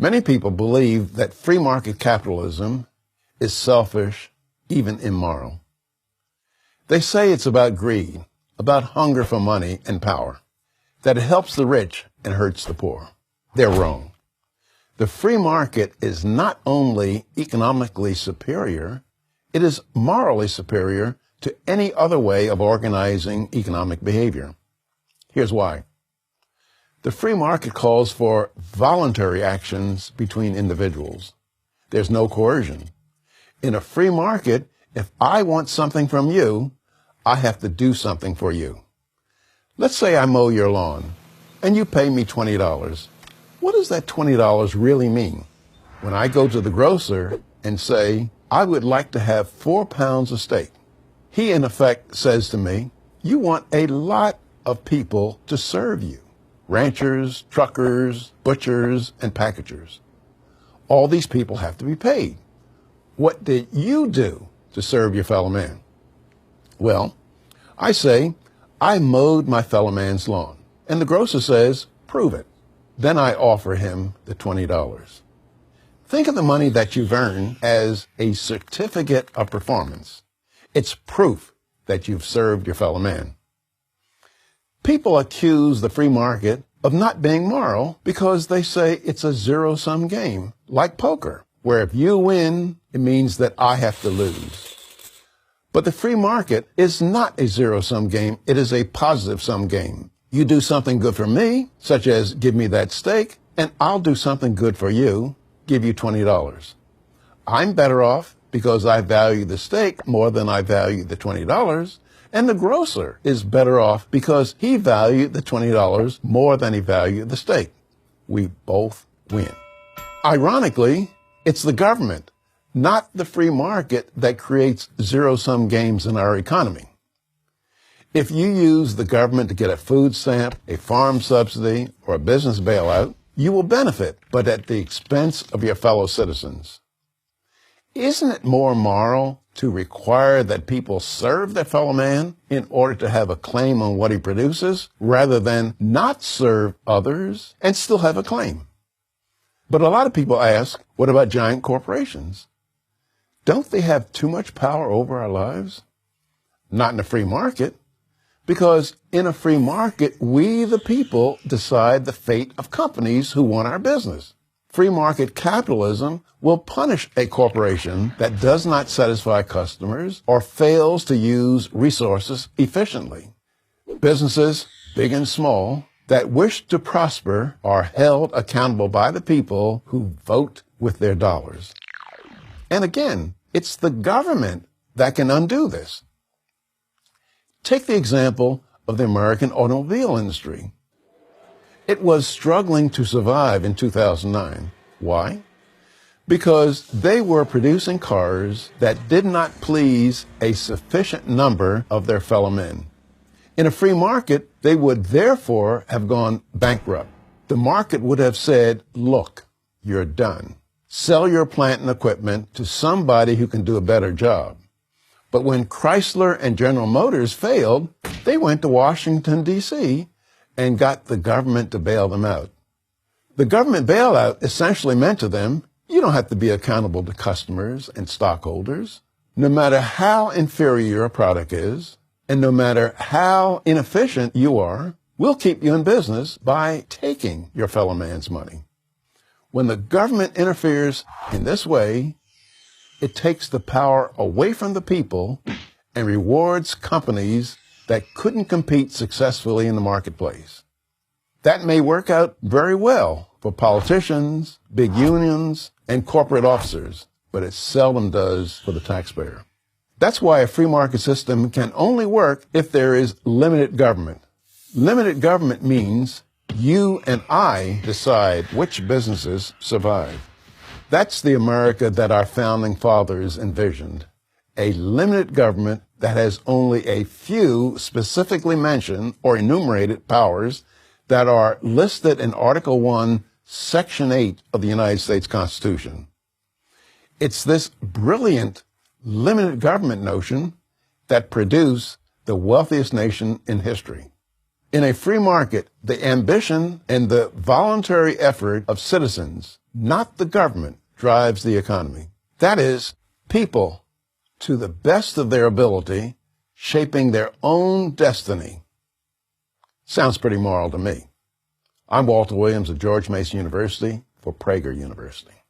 Many people believe that free market capitalism is selfish, even immoral. They say it's about greed, about hunger for money and power, that it helps the rich and hurts the poor. They're wrong. The free market is not only economically superior, it is morally superior to any other way of organizing economic behavior. Here's why. The free market calls for voluntary actions between individuals. There's no coercion. In a free market, if I want something from you, I have to do something for you. Let's say I mow your lawn, and you pay me $20. What does that $20 really mean? When I go to the grocer and say, I would like to have 4 pounds of steak, he in effect says to me, you want a lot of people to serve you. Ranchers, truckers, butchers, and packagers. All these people have to be paid. What did you do to serve your fellow man? Well, I say, I mowed my fellow man's lawn. And the grocer says, prove it. Then I offer him the $20. Think of the money that you've earned as a certificate of performance. It's proof that you've served your fellow man. People accuse the free market of not being moral because they say it's a zero-sum game, like poker, where if you win, it means that I have to lose. But the free market is not a zero-sum game. It is a positive-sum game. You do something good for me, such as give me that steak, and I'll do something good for you, give you $20. I'm better off because I value the steak more than I value the $20, and the grocer is better off because he valued the $20 more than he valued the steak. We both win. Ironically, it's the government, not the free market, that creates zero-sum games in our economy. If you use the government to get a food stamp, a farm subsidy, or a business bailout, you will benefit, but at the expense of your fellow citizens. Isn't it more moral to require that people serve their fellow man in order to have a claim on what he produces, rather than not serve others and still have a claim? But a lot of people ask, what about giant corporations? Don't they have too much power over our lives? Not in a free market, because in a free market, we, the people, decide the fate of companies who want our business. Free market capitalism will punish a corporation that does not satisfy customers or fails to use resources efficiently. Businesses, big and small, that wish to prosper are held accountable by the people who vote with their dollars. And again, it's the government that can undo this. Take the example of the American automobile industry. It was struggling to survive in 2009. Why? Because they were producing cars that did not please a sufficient number of their fellow men. In a free market, they would therefore have gone bankrupt. The market would have said, look, you're done. Sell your plant and equipment to somebody who can do a better job. But when Chrysler and General Motors failed, they went to Washington, D.C., and got the government to bail them out. The government bailout essentially meant to them, you don't have to be accountable to customers and stockholders. No matter how inferior your product is, and no matter how inefficient you are, we'll keep you in business by taking your fellow man's money. When the government interferes in this way, it takes the power away from the people and rewards companies that couldn't compete successfully in the marketplace. That may work out very well for politicians, big unions, and corporate officers, but it seldom does for the taxpayer. That's why a free market system can only work if there is limited government. Limited government means you and I decide which businesses survive. That's the America that our founding fathers envisioned. A limited government that has only a few specifically mentioned or enumerated powers that are listed in Article 1, Section 8 of the United States Constitution. It's this brilliant limited government notion that produced the wealthiest nation in history. In a free market, the ambition and the voluntary effort of citizens, not the government, drives the economy. That is, people, to the best of their ability, shaping their own destiny. Sounds pretty moral to me. I'm Walter Williams of George Mason University for Prager University.